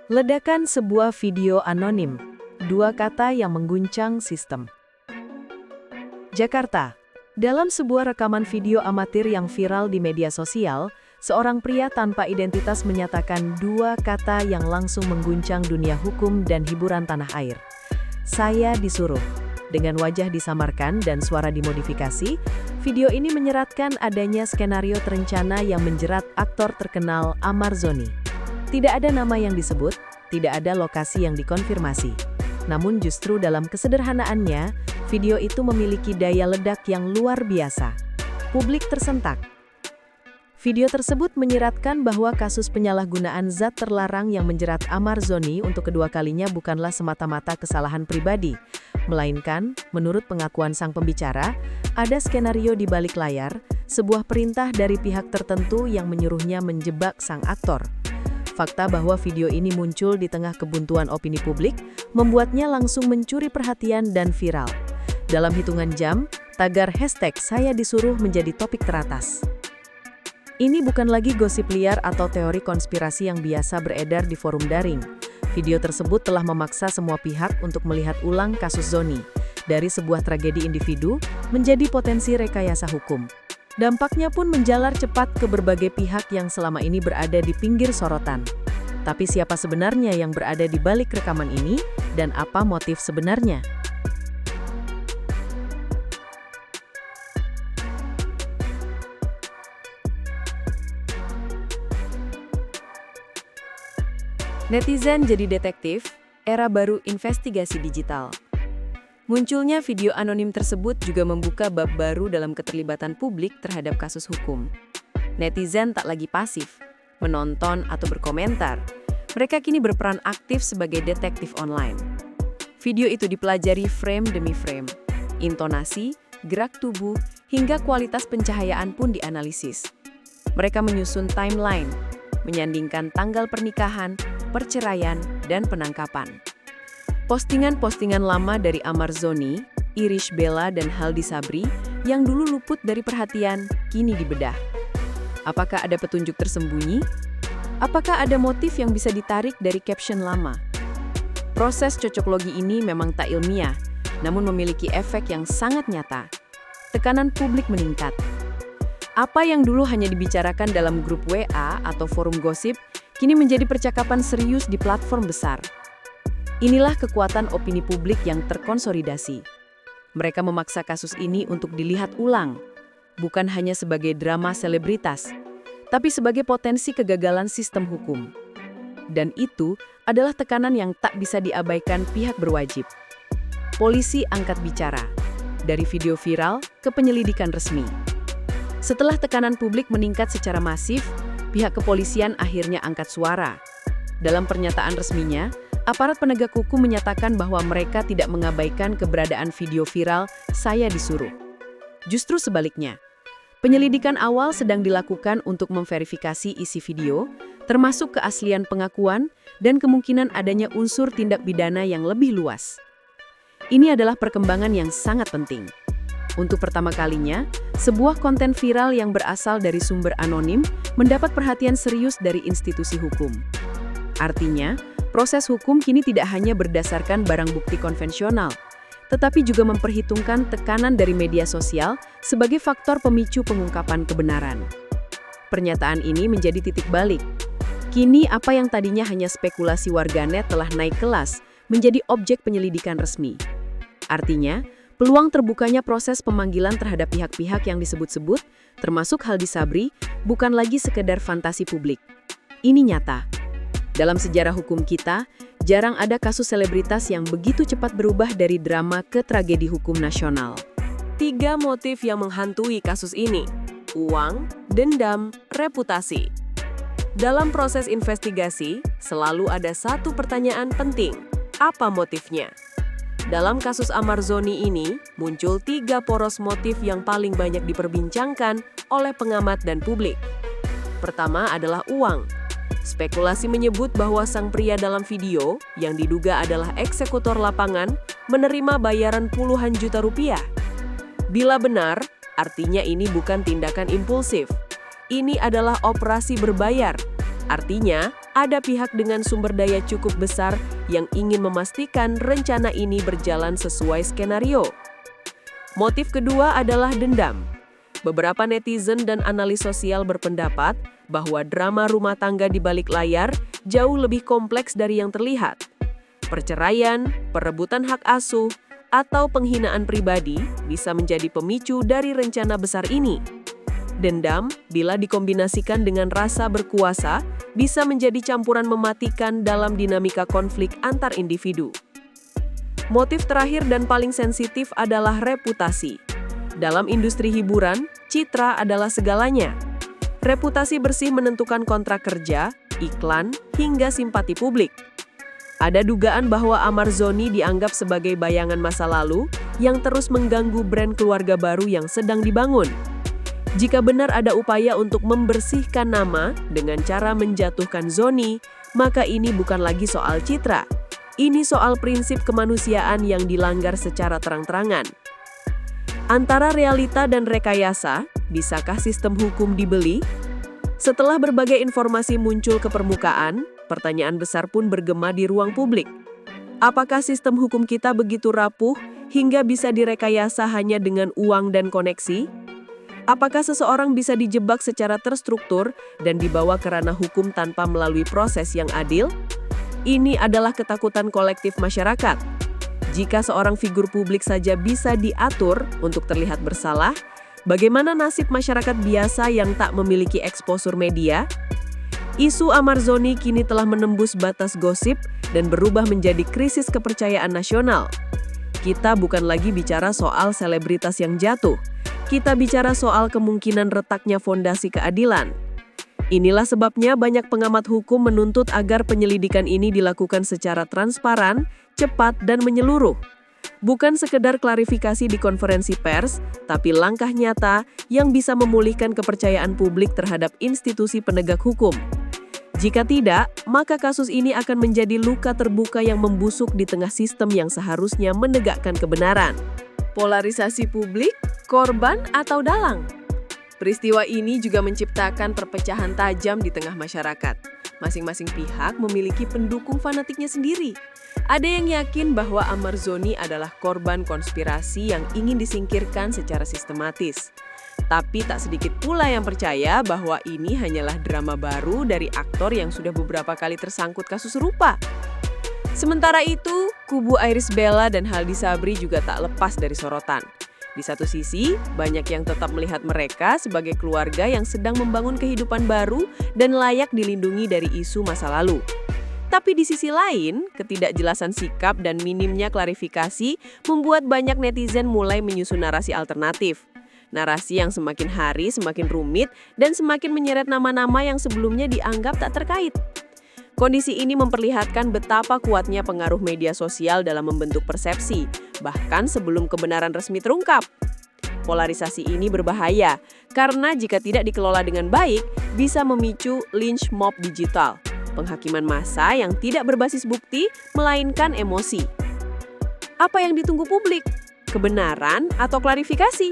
Ledakan sebuah video anonim, dua kata yang mengguncang sistem. Jakarta. Dalam sebuah rekaman video amatir yang viral di media sosial, seorang pria tanpa identitas menyatakan dua kata yang langsung mengguncang dunia hukum dan hiburan tanah air. Saya disuruh. Dengan wajah disamarkan dan suara dimodifikasi, video ini menyeratkan adanya skenario terencana yang menjerat aktor terkenal Amar Zoni. Tidak ada nama yang disebut, tidak ada lokasi yang dikonfirmasi. Namun justru dalam kesederhanaannya, video itu memiliki daya ledak yang luar biasa. Publik tersentak. Video tersebut menyiratkan bahwa kasus penyalahgunaan zat terlarang yang menjerat Amar Zoni untuk kedua kalinya bukanlah semata-mata kesalahan pribadi, melainkan, menurut pengakuan sang pembicara, ada skenario di balik layar, sebuah perintah dari pihak tertentu yang menyuruhnya menjebak sang aktor. Fakta bahwa video ini muncul di tengah kebuntuan opini publik membuatnya langsung mencuri perhatian dan viral. Dalam hitungan jam, tagar #saya disuruh menjadi topik teratas. Ini bukan lagi gosip liar atau teori konspirasi yang biasa beredar di forum daring. Video tersebut telah memaksa semua pihak untuk melihat ulang kasus Zoni, dari sebuah tragedi individu menjadi potensi rekayasa hukum. Dampaknya pun menjalar cepat ke berbagai pihak yang selama ini berada di pinggir sorotan. Tapi siapa sebenarnya yang berada di balik rekaman ini, dan apa motif sebenarnya? Netizen jadi detektif, era baru investigasi digital. Munculnya video anonim tersebut juga membuka bab baru dalam keterlibatan publik terhadap kasus hukum. Netizen tak lagi pasif, menonton atau berkomentar. Mereka kini berperan aktif sebagai detektif online. Video itu dipelajari frame demi frame. Intonasi, gerak tubuh, hingga kualitas pencahayaan pun dianalisis. Mereka menyusun timeline, menyandingkan tanggal pernikahan, perceraian, dan penangkapan. Postingan-postingan lama dari Amar Zoni, Irish Bella, dan Haldi Sabri yang dulu luput dari perhatian, kini dibedah. Apakah ada petunjuk tersembunyi? Apakah ada motif yang bisa ditarik dari caption lama? Proses cocoklogi ini memang tak ilmiah, namun memiliki efek yang sangat nyata. Tekanan publik meningkat. Apa yang dulu hanya dibicarakan dalam grup WA atau forum gosip, kini menjadi percakapan serius di platform besar. Inilah kekuatan opini publik yang terkonsolidasi. Mereka memaksa kasus ini untuk dilihat ulang, bukan hanya sebagai drama selebritas, tapi sebagai potensi kegagalan sistem hukum. Dan itu adalah tekanan yang tak bisa diabaikan pihak berwajib. Polisi angkat bicara, dari video viral ke penyelidikan resmi. Setelah tekanan publik meningkat secara masif, pihak kepolisian akhirnya angkat suara. Dalam pernyataan resminya, aparat penegak hukum menyatakan bahwa mereka tidak mengabaikan keberadaan video viral "saya disuruh". Justru sebaliknya, penyelidikan awal sedang dilakukan untuk memverifikasi isi video, termasuk keaslian pengakuan dan kemungkinan adanya unsur tindak pidana yang lebih luas. Ini adalah perkembangan yang sangat penting. Untuk pertama kalinya, sebuah konten viral yang berasal dari sumber anonim mendapat perhatian serius dari institusi hukum. Artinya, proses hukum kini tidak hanya berdasarkan barang bukti konvensional, tetapi juga memperhitungkan tekanan dari media sosial sebagai faktor pemicu pengungkapan kebenaran. Pernyataan ini menjadi titik balik. Kini apa yang tadinya hanya spekulasi warganet telah naik kelas menjadi objek penyelidikan resmi. Artinya, peluang terbukanya proses pemanggilan terhadap pihak-pihak yang disebut-sebut, termasuk Haldi Sabri, bukan lagi sekedar fantasi publik. Ini nyata. Dalam sejarah hukum kita, jarang ada kasus selebritas yang begitu cepat berubah dari drama ke tragedi hukum nasional. 3 motif yang menghantui kasus ini: uang, dendam, reputasi. Dalam proses investigasi, selalu ada satu pertanyaan penting: apa motifnya? Dalam kasus Amar Zoni ini, muncul 3 poros motif yang paling banyak diperbincangkan oleh pengamat dan publik. Pertama adalah uang. Spekulasi menyebut bahwa sang pria dalam video, yang diduga adalah eksekutor lapangan, menerima bayaran puluhan juta rupiah. Bila benar, artinya ini bukan tindakan impulsif. Ini adalah operasi berbayar. Artinya, ada pihak dengan sumber daya cukup besar yang ingin memastikan rencana ini berjalan sesuai skenario. Motif kedua adalah dendam. Beberapa netizen dan analis sosial berpendapat bahwa drama rumah tangga di balik layar jauh lebih kompleks dari yang terlihat. Perceraian, perebutan hak asuh, atau penghinaan pribadi bisa menjadi pemicu dari rencana besar ini. Dendam, bila dikombinasikan dengan rasa berkuasa, bisa menjadi campuran mematikan dalam dinamika konflik antar individu. Motif terakhir dan paling sensitif adalah reputasi. Dalam industri hiburan, citra adalah segalanya. Reputasi bersih menentukan kontrak kerja, iklan, hingga simpati publik. Ada dugaan bahwa Amar Zoni dianggap sebagai bayangan masa lalu yang terus mengganggu brand keluarga baru yang sedang dibangun. Jika benar ada upaya untuk membersihkan nama dengan cara menjatuhkan Zoni, maka ini bukan lagi soal citra. Ini soal prinsip kemanusiaan yang dilanggar secara terang-terangan. Antara realita dan rekayasa, bisakah sistem hukum dibeli? Setelah berbagai informasi muncul ke permukaan, pertanyaan besar pun bergema di ruang publik. Apakah sistem hukum kita begitu rapuh hingga bisa direkayasa hanya dengan uang dan koneksi? Apakah seseorang bisa dijebak secara terstruktur dan dibawa ke ranah hukum tanpa melalui proses yang adil? Ini adalah ketakutan kolektif masyarakat. Jika seorang figur publik saja bisa diatur untuk terlihat bersalah, bagaimana nasib masyarakat biasa yang tak memiliki eksposur media? Isu Amar Zoni kini telah menembus batas gosip dan berubah menjadi krisis kepercayaan nasional. Kita bukan lagi bicara soal selebritas yang jatuh. Kita bicara soal kemungkinan retaknya fondasi keadilan. Inilah sebabnya banyak pengamat hukum menuntut agar penyelidikan ini dilakukan secara transparan, cepat, dan menyeluruh. Bukan sekedar klarifikasi di konferensi pers, tapi langkah nyata yang bisa memulihkan kepercayaan publik terhadap institusi penegak hukum. Jika tidak, maka kasus ini akan menjadi luka terbuka yang membusuk di tengah sistem yang seharusnya menegakkan kebenaran. Polarisasi publik, korban atau dalang? Peristiwa ini juga menciptakan perpecahan tajam di tengah masyarakat. Masing-masing pihak memiliki pendukung fanatiknya sendiri. Ada yang yakin bahwa Amar Zoni adalah korban konspirasi yang ingin disingkirkan secara sistematis. Tapi tak sedikit pula yang percaya bahwa ini hanyalah drama baru dari aktor yang sudah beberapa kali tersangkut kasus serupa. Sementara itu, kubu Irish Bella dan Haldi Sabri juga tak lepas dari sorotan. Di satu sisi, banyak yang tetap melihat mereka sebagai keluarga yang sedang membangun kehidupan baru dan layak dilindungi dari isu masa lalu. Tapi di sisi lain, ketidakjelasan sikap dan minimnya klarifikasi membuat banyak netizen mulai menyusun narasi alternatif. Narasi yang semakin hari semakin rumit dan semakin menyeret nama-nama yang sebelumnya dianggap tak terkait. Kondisi ini memperlihatkan betapa kuatnya pengaruh media sosial dalam membentuk persepsi, bahkan sebelum kebenaran resmi terungkap. Polarisasi ini berbahaya, karena jika tidak dikelola dengan baik, bisa memicu lynch mob digital, penghakiman massa yang tidak berbasis bukti, melainkan emosi. Apa yang ditunggu publik? Kebenaran atau klarifikasi?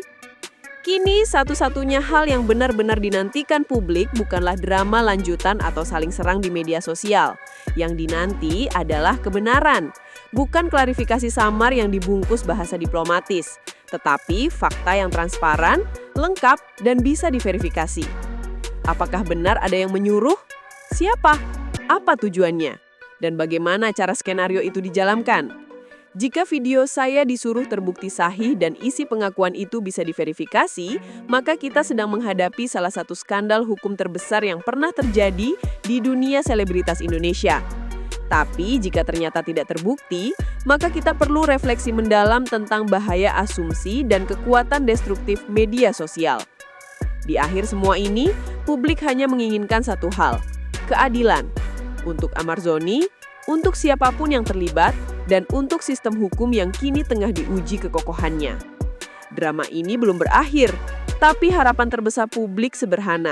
Kini, satu-satunya hal yang benar-benar dinantikan publik bukanlah drama lanjutan atau saling serang di media sosial. Yang dinanti adalah kebenaran, bukan klarifikasi samar yang dibungkus bahasa diplomatis, tetapi fakta yang transparan, lengkap, dan bisa diverifikasi. Apakah benar ada yang menyuruh? Siapa? Apa tujuannya? Dan bagaimana cara skenario itu dijalankan? Jika video saya disuruh terbukti sahih dan isi pengakuan itu bisa diverifikasi, maka kita sedang menghadapi salah satu skandal hukum terbesar yang pernah terjadi di dunia selebritas Indonesia. Tapi jika ternyata tidak terbukti, maka kita perlu refleksi mendalam tentang bahaya asumsi dan kekuatan destruktif media sosial. Di akhir semua ini, publik hanya menginginkan satu hal, keadilan. Untuk Amar Zoni, untuk siapapun yang terlibat, dan untuk sistem hukum yang kini tengah diuji kekokohannya. Drama ini belum berakhir, tapi harapan terbesar publik sederhana.